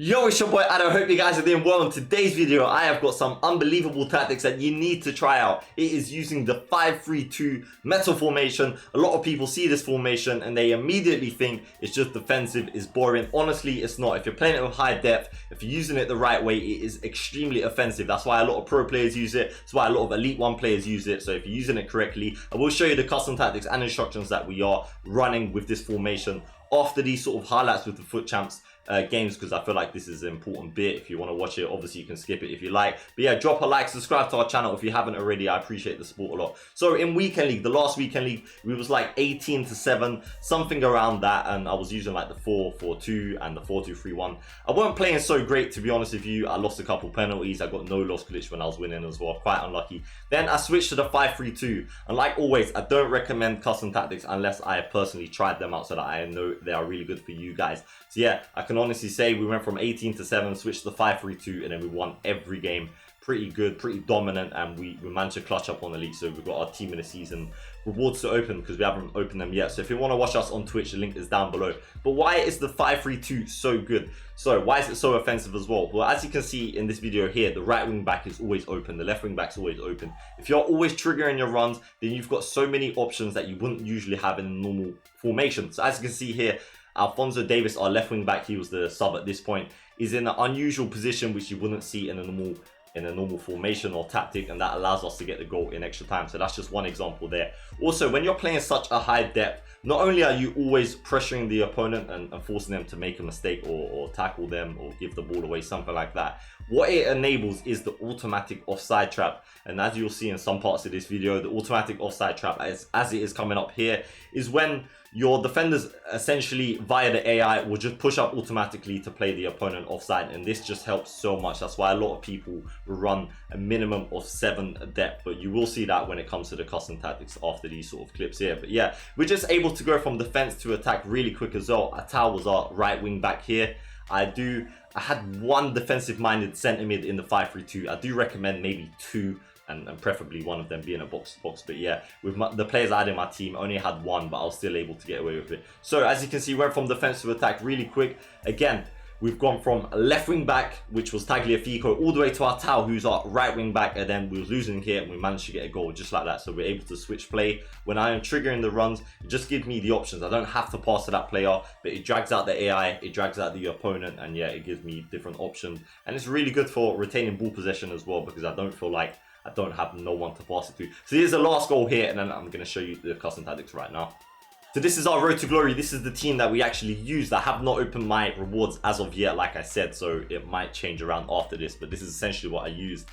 Yo, it's your boy Adam. I hope you guys are doing well. In today's video, I have got some unbelievable tactics that you need to try out. It is using the 5-3-2 metal formation. A lot of people see this formation and they immediately think it's just defensive, it's boring. Honestly, it's not. If you're playing it with high depth, if you're using it the right way, it is extremely offensive. That's why a lot of pro players use it. That's why a lot of Elite 1 players use it. So if you're using it correctly, I will show you the custom tactics and instructions that we are running with this formation after these sort of highlights with the Foot Champs games, because I feel like this is an important bit. If you want to watch it, obviously you can skip it if you like, but yeah, drop a like, subscribe to our channel if you haven't already. I appreciate the support a lot. So in weekend league, the last weekend league, we was like 18-7, something around that, and I was using like the 4-4-2 and the 4-2-3-1. I weren't playing so great, to be honest with you. I lost a couple penalties. I got no loss glitch when I was winning as well, quite unlucky. Then I switched to the 5-3-2, and like always, I don't recommend custom tactics unless I have personally tried them out so that I know they are really good for you guys. So yeah, I can honestly say we went from 18-7, switched to the 5-3-2, and then we won every game. Pretty good, pretty dominant, and we managed to clutch up on the league. So we've got our team of the season rewards to open because we haven't opened them yet. So if you want to watch us on Twitch, the link is down below. But why is the 5-3-2 so good? So why is it so offensive as well? Well, as you can see in this video here, the right wing back is always open, the left wing back is always open. If you're always triggering your runs, then you've got so many options that you wouldn't usually have in a normal formation. So as you can see here, Alphonso Davies, our left wing back, he was the sub at this point, is in an unusual position which you wouldn't see in a normal formation or tactic, and that allows us to get the goal in extra time. So that's just one example there. Also, when you're playing such a high depth, not only are you always pressuring the opponent and forcing them to make a mistake or tackle them or give the ball away, something like that, what it enables is the automatic offside trap. And as you'll see in some parts of this video, the automatic offside trap, as it is coming up here, is when your defenders essentially via the AI will just push up automatically to play the opponent offside, and this just helps so much. That's why a lot of people will run a minimum of 7 depth, but you will see that when it comes to the custom tactics after these sort of clips here. But yeah, we're just able to go from defense to attack really quick as well. Atal was our right wing back here. I had one defensive minded centre mid in the 5-3-2. I do recommend maybe 2, and preferably one of them being a box to box. But yeah, with the players I had in my team, I only had 1, but I was still able to get away with it. So as you can see, went from defense to attack really quick. Again, we've gone from a left wing back, which was Tagliafico, all the way to Atal, who's our right wing back, and then we were losing here and we managed to get a goal just like that. So we're able to switch play. When I am triggering the runs, it just gives me the options. I don't have to pass to that player, but it drags out the AI, it drags out the opponent, and yeah, it gives me different options. And it's really good for retaining ball possession as well, because I don't feel like I don't have no one to pass it to. So here's the last goal here, and then I'm going to show you the custom tactics right now. So this is our road to glory. This is the team that we actually used. I have not opened my rewards as of yet, like I said, so it might change around after this, but this is essentially what I used.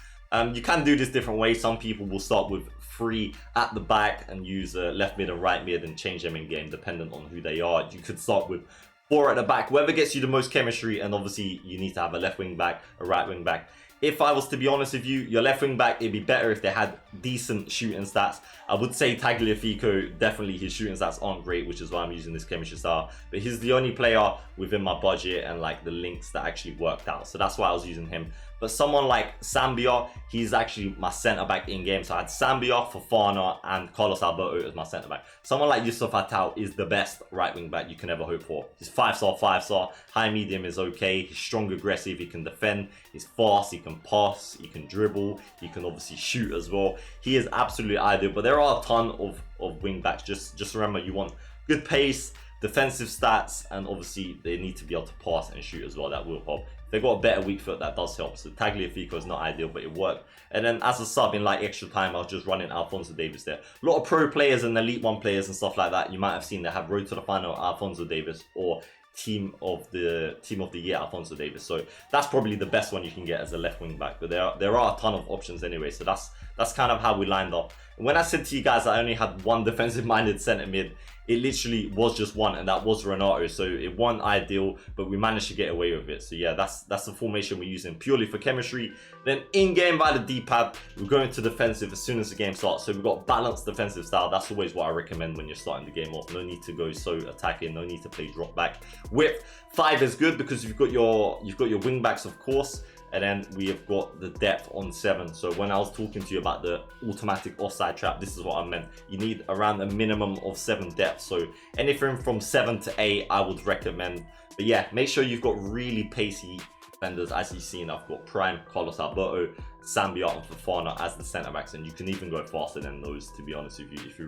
You can do this different ways. Some people will start with 3 at the back and use left mid and right mid and change them in game dependent on who they are. You could start with 4 at the back, whoever gets you the most chemistry, and obviously you need to have a left wing back, a right wing back. If I was to be honest with you, your left wing back, it'd be better if they had decent shooting stats. I would say Tagliafico, definitely his shooting stats aren't great, which is why I'm using this chemistry style. But he's the only player within my budget and like the links that actually worked out. So that's why I was using him. But someone like Sambia, he's actually my centre back in game. So I had Sambia, Fofana, and Carlos Alberto as my centre back. Someone like Yusuf Atal is the best right wing back you can ever hope for. He's 5-star, 5-star. High medium is okay. He's strong, aggressive. He can defend. He's fast. He can pass. He can dribble. He can obviously shoot as well. He is absolutely ideal. But there are a ton of wing backs. Just remember, you want good pace, defensive stats, and obviously they need to be able to pass and shoot as well. That will help. If they got a better weak foot, that does help. So Tagliafico is not ideal, but it worked. And then as a sub in like extra time, I was just running Alphonso Davies there. A lot of pro players and Elite 1 players and stuff like that, you might have seen they have road to the final Alphonso Davies or team of the year Alphonso Davies. So that's probably the best one you can get as a left wing back. But there are a ton of options anyway. So that's kind of how we lined up. And when I said to you guys I only had 1 defensive minded centre mid, it literally was just 1, and that was Renato. So it wasn't ideal, but we managed to get away with it. So yeah, that's the formation we're using purely for chemistry. Then in game by the D-pad, we're going to defensive as soon as the game starts. So we've got balanced defensive style. That's always what I recommend when you're starting the game off. No need to go so attacking. No need to play drop back. Width 5 is good because you've got your wing backs, of course. And then we have got the depth on 7. So when I was talking to you about the automatic offside trap, this is what I meant. You need around a minimum of 7 depth. So anything from 7 to 8, I would recommend. But yeah, make sure you've got really pacey defenders. As you've seen, I've got Prime, Carlos Alberto, Sambia, and Fofana as the centre backs, and you can even go faster than those, to be honest with you, if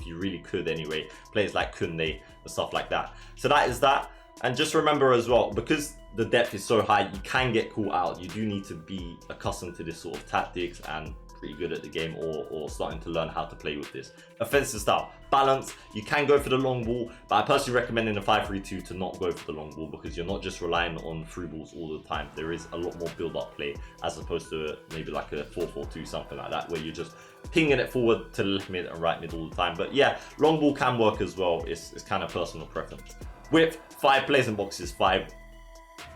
you really could anyway. Players like Kunde and stuff like that. So that is that. And just remember as well, because the depth is so high, you can get caught out. You do need to be accustomed to this sort of tactics and pretty good at the game, or starting to learn how to play with this. Offensive style, balance. You can go for the long ball, but I personally recommend in the 5-3-2 to not go for the long ball, because you're not just relying on through balls all the time. There is a lot more build-up play as opposed to maybe like a 4-4-2, something like that, where you're just pinging it forward to the left mid and right mid all the time. But yeah, long ball can work as well. It's kind of personal preference. With 5 players in boxes, 5,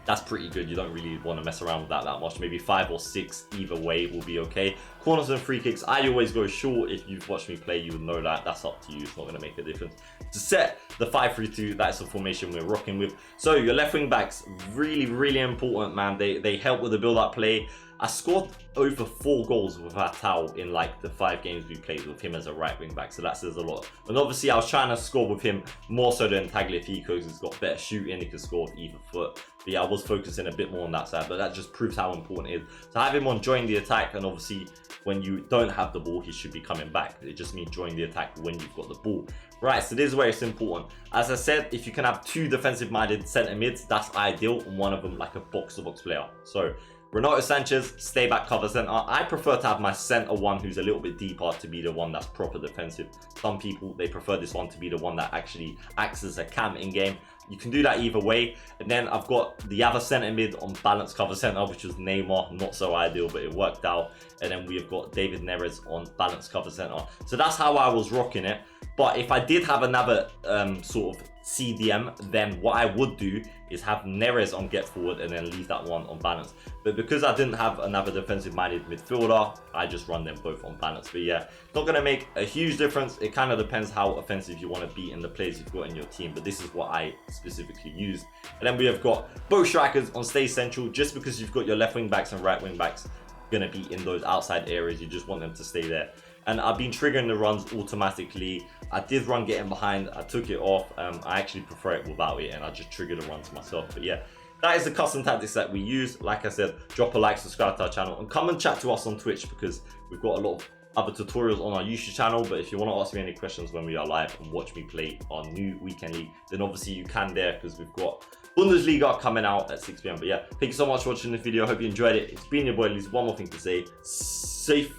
that's pretty good. You don't really want to mess around with that much. Maybe 5 or 6 either way will be okay. Corners and free kicks, I always go short. If you've watched me play, you would know that. That's up to you. It's not going to make a difference. To set the 5-3-2, that's the formation we're rocking with. So your left wing backs, really, really important, man. They help with the build-up play. I scored over 4 goals with Vatal in like the 5 games we played with him as a right wing back, so that says a lot. And obviously I was trying to score with him more so than Tagliafico, because he's got better shooting, he can score with either foot. But yeah, I was focusing a bit more on that side, but that just proves how important it is. So have him on join the attack, and obviously when you don't have the ball, he should be coming back. It just means join the attack when you've got the ball. Right, so this is where it's important. As I said, if you can have 2 defensive-minded centre mids, that's ideal, and one of them like a box-to-box player. So Renato Sanchez, stay back cover centre. I prefer to have my centre one who's a little bit deeper to be the one that's proper defensive. Some people, they prefer this one to be the one that actually acts as a cam in game. You can do that either way. And then I've got the other centre mid on balanced cover centre, which was Neymar. Not so ideal, but it worked out. And then we've got David Neres on balanced cover centre. So that's how I was rocking it. But if I did have another sort of CDM, then what I would do is have Neres on get forward and then leave that one on balance. But because I didn't have another defensive minded midfielder, I just run them both on balance. But yeah, not going to make a huge difference. It kind of depends how offensive you want to be and the players you've got in your team, but this is what I specifically use. And then we have got both strikers on stay central, just because you've got your left wing backs and right wing backs going to be in those outside areas. You just want them to stay there. And I've been triggering the runs automatically. I did run getting behind, I took it off. I actually prefer it without it, and I just trigger the runs myself. But yeah, that is the custom tactics that we use. Like I said, drop a like, subscribe to our channel, and come and chat to us on Twitch, because we've got a lot of other tutorials on our YouTube channel. But if you want to ask me any questions when we are live and watch me play our new weekend league, then obviously you can there, because we've got Bundesliga coming out at 6 PM. But yeah, thank you so much for watching this video. I hope you enjoyed it. It's been your boy Liz. One more thing to say: safe.